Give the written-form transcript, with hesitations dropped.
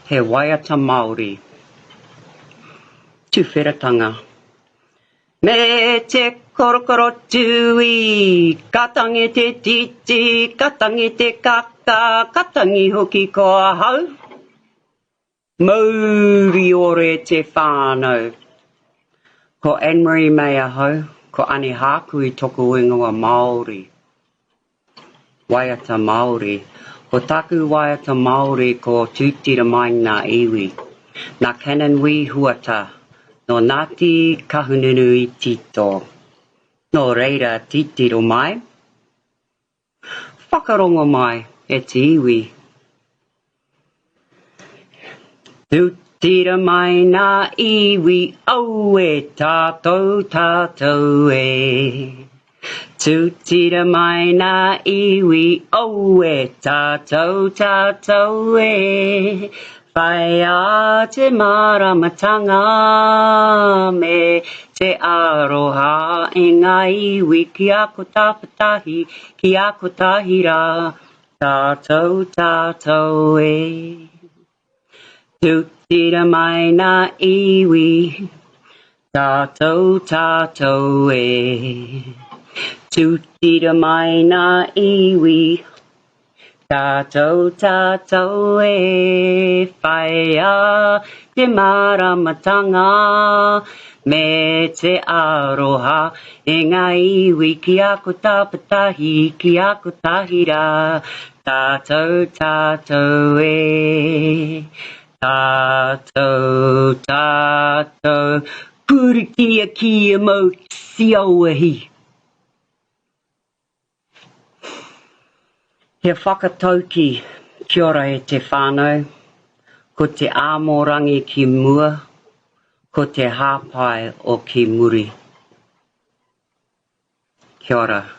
he Waiata Māori. Tuwheratanga. Me te Korokoro Tui, katangi te titi, katangi te kaka, katangi hoki ko ahau. Māori ore te whānau. Ko Anne-Marie mei ahau, ko Āni-Hākui toku ingoa Māori. Waiata Māori. Ko taku Waiata Māori ko tūtira mai ngā iwi. Nā canon wi huata, no Ngāti kahununu i tito. No reira titiro mai. Whakarongo mai e te iwi. Tūtira mai ngā iwi, au e tātou tātou e. Tūtira mai ngā iwi, au e tātou tātou e. Whai a te maramatanga me te aroha e ngā iwi ki a ko tāpatahi, ki a ko tahira, tātou tātou e. Tūtira mai ngā iwi, tātou tātou e. Tūtira mai ngā iwi, tātou tātou e. Whai a te maramatanga me te aroha e ngā iwi ki a ko tāpatahi, ki a ko tahira, tātou tātou e. Tātou tātou purikia ki e mau siauahi. He whakatauki kia ora e te whānau, ko te āmorangi ki mua, ko te hāpai o ki muri. Kia ora.